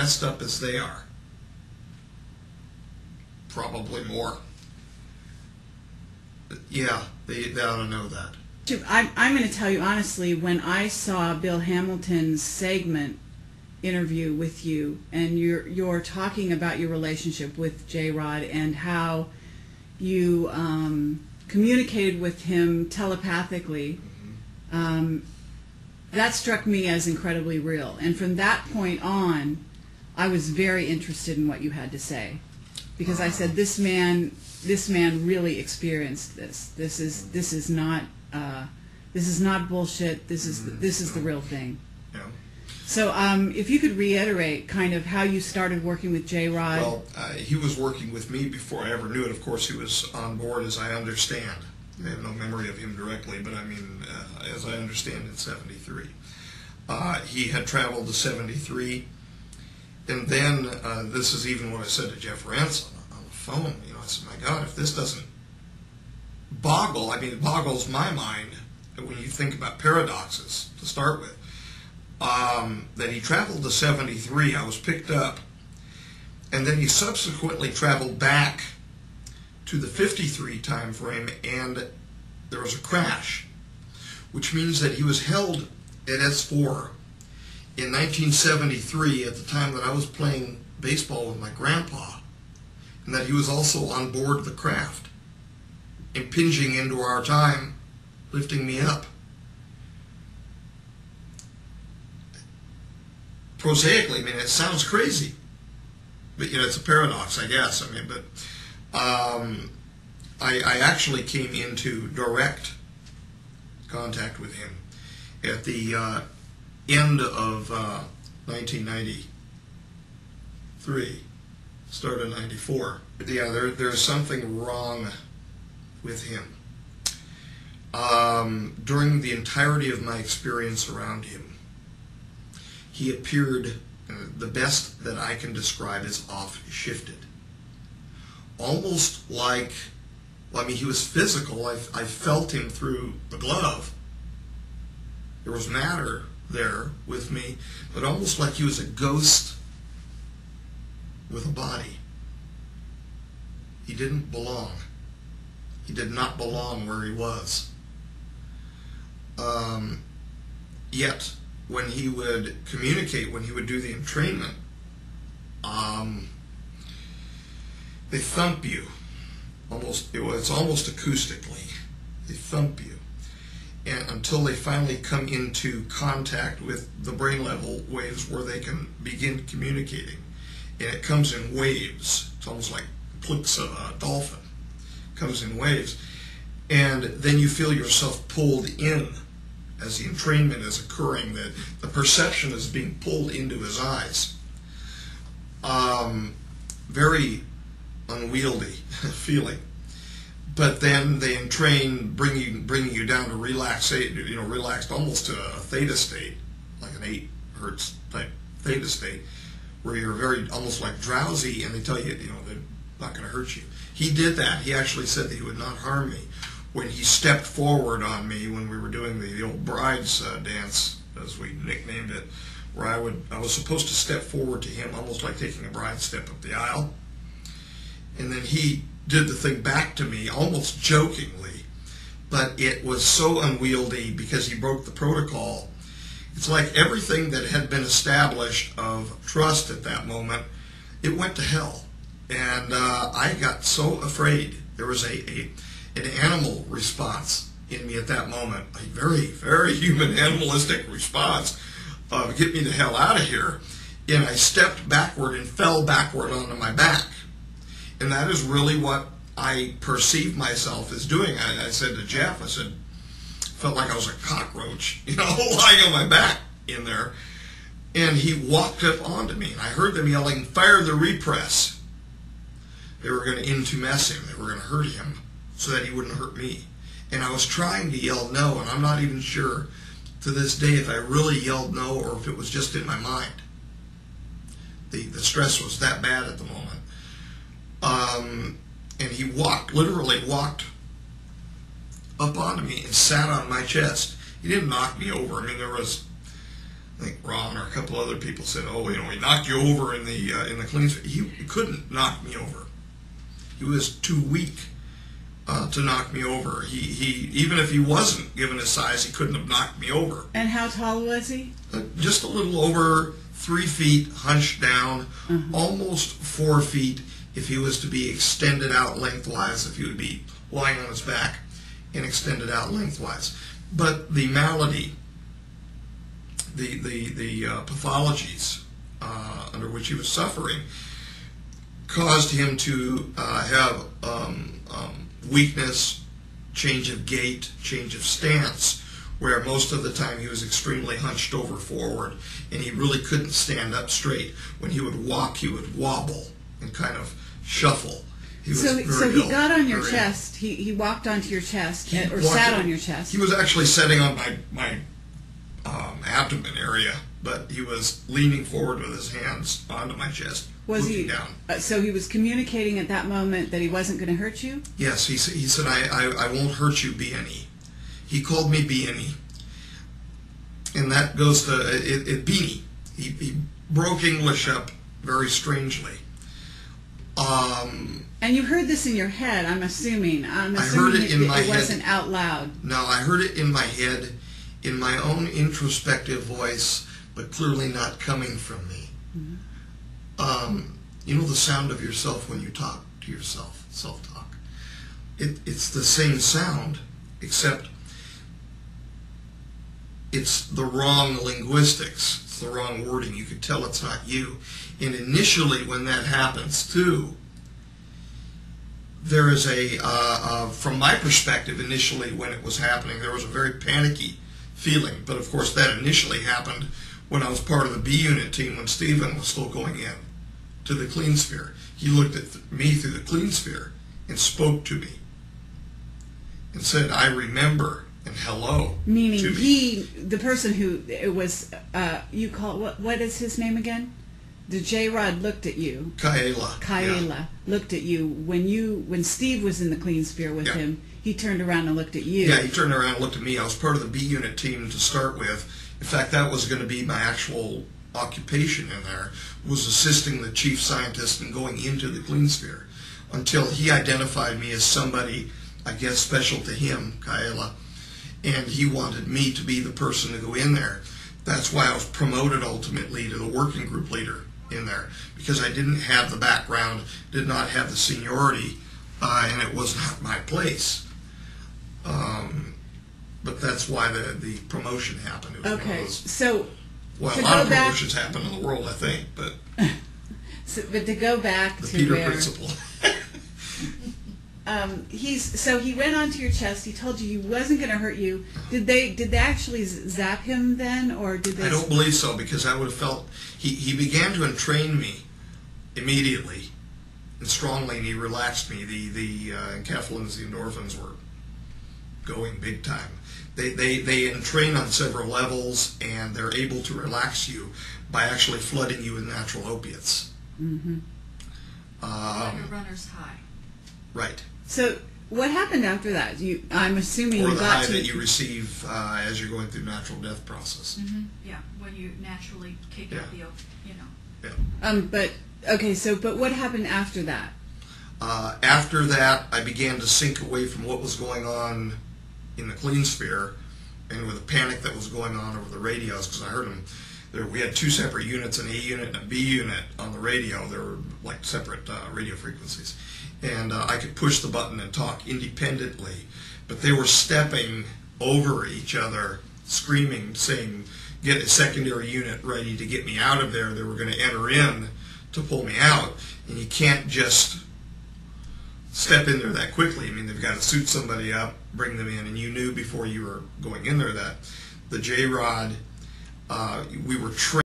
messed up as they are. Probably more. But yeah, they ought to know that. I'm going to tell you honestly, when I saw Bill Hamilton's segment interview with you, and you're talking about your relationship with J-Rod and how you communicated with him telepathically, that struck me as incredibly real. And from that point on, I was very interested in what you had to say, because I said, this man really experienced this. This is not bullshit. This is the real thing. Yeah. So if you could reiterate kind of how you started working with J-Rod. Well, he was working with me before I ever knew it. Of course, he was on board, as I understand. I have no memory of him directly, but I mean, as I understand, in '73. He had traveled to '73, and then this is even what I said to Jeff Rance on the phone. You know, I said, my God, if this doesn't boggle, I mean, it boggles my mind when you think about paradoxes to start with. That he traveled to '73, I was picked up, and then he subsequently traveled back to the '53 time frame, and there was a crash, which means that he was held at S4 in 1973 at the time that I was playing baseball with my grandpa, and that he was also on board the craft, impinging into our time, lifting me up. Prosaically, I mean, it sounds crazy, but you know, it's a paradox, I guess. I mean, but I actually came into direct contact with him at the end of 1993, start of '94. Yeah, there's something wrong with him. During the entirety of my experience around him, he appeared, the best that I can describe as off-shifted. Almost like, well, I mean, he was physical. I felt him through the glove. There was matter there with me, but almost like he was a ghost with a body. He didn't belong. He did not belong where he was. Yet, when he would communicate, when he would do the entrainment, they thump you. It's almost acoustically. They thump you. And until they finally come into contact with the brain level waves where they can begin communicating. And it comes in waves. It's almost like clicks of a dolphin. It comes in waves. And then you feel yourself pulled in as the entrainment is occurring, that the perception is being pulled into his eyes. Very unwieldy feeling. But then they entrain, bringing you down to relaxed almost to a theta state, like an 8 hertz type theta state, where you're very almost like drowsy, and they tell you, they're not going to hurt you. He did that. He actually said that he would not harm me. When he stepped forward on me when we were doing the old bride's dance, as we nicknamed it, where I was supposed to step forward to him, almost like taking a bride step up the aisle. And then he did the thing back to me, almost jokingly, but it was so unwieldy because he broke the protocol. It's like everything that had been established of trust at that moment, it went to hell. And I got so afraid. There was an animal response in me at that moment, a very, very human animalistic response of get me the hell out of here. And I stepped backward and fell backward onto my back. And that is really what I perceived myself as doing. I said to Jeff, I said, felt like I was a cockroach, lying on my back in there. And he walked up onto me, and I heard them yelling, "Fire the repress." They were going to intumesce him. They were going to hurt him so that he wouldn't hurt me. And I was trying to yell no, and I'm not even sure to this day if I really yelled no or if it was just in my mind. The stress was that bad at the moment. And he literally walked up onto me and sat on my chest. He didn't knock me over. I mean, there was I think Ron or a couple other people said, "Oh, he knocked you over in the clean sphere." He couldn't knock me over. He was too weak to knock me over. He even if he wasn't given his size, he couldn't have knocked me over. And how tall was he? Just a little over 3 feet, hunched down, almost 4 feet if he was to be extended out lengthwise, if he would be lying on his back and extended out lengthwise. But the malady, the pathologies under which he was suffering caused him to have weakness, change of gait, change of stance, where most of the time he was extremely hunched over forward, and he really couldn't stand up straight. When he would walk, he would wobble and kind of shuffle. So he got on your chest. He walked onto your chest, or sat on your chest. He was actually sitting on my abdomen area, but he was leaning forward with his hands onto my chest, looking down. So he was communicating at that moment that he wasn't going to hurt you? Yes, he said, I won't hurt you, Beanie. He called me Beanie. And that goes to Beanie. He broke English up very strangely. And you heard this in your head, I'm assuming. I heard it in my head. It wasn't out loud. No, I heard it in my head, in my own introspective voice, but clearly not coming from me. You know the sound of yourself when you talk to yourself, self-talk. It's the same sound, except it's the wrong linguistics. It's the wrong wording. You could tell it's not you. And initially when that happens too, there is from my perspective, initially when it was happening, there was a very panicky feeling. But of course that initially happened when I was part of the B unit team when Stephen was still going in to the clean sphere. He looked at me through the clean sphere and spoke to me and said, "I remember," and hello. Meaning to me. The person who it was, you call, what is his name again? The J-Rod looked at you. Kaela looked at you when Steve was in the clean sphere with him. He turned around and looked at you. Yeah, he turned around and looked at me. I was part of the B unit team to start with. In fact, that was going to be my actual occupation in there, was assisting the chief scientist in going into the clean sphere, until he identified me as somebody, I guess, special to him, Kaela, and he wanted me to be the person to go in there. That's why I was promoted ultimately to the working group leader in there, because I didn't have the background, did not have the seniority, and it was not my place. But that's why the promotion happened. It was okay, so well, a lot of promotions happen in the world, I think, but but to go back the to Peter where, principle. So he went onto your chest. He told you he wasn't going to hurt you. Did they actually zap him then, or did they? I don't believe so, because I would have felt he began to entrain me immediately and strongly, and he relaxed me. The enkephalins, the endorphins were going big time. They entrain on several levels, and they're able to relax you by actually flooding you with natural opiates. Like a runner's high. Right. So what happened after that? I'm assuming or you the got high to that you receive as you're going through natural death process. Yeah, when you naturally kick out the, Yeah. But okay. But what happened after that? After that, I began to sink away from what was going on in the clean sphere, and with the panic that was going on over the radios, because I heard them. We had two separate units, an A unit and a B unit on the radio. They were like separate radio frequencies. And I could push the button and talk independently. But they were stepping over each other, screaming, saying, get a secondary unit ready to get me out of there. They were going to enter in to pull me out. And you can't just step in there that quickly. I mean, they've got to suit somebody up, bring them in. And you knew before you were going in there that the J-Rod, we were trained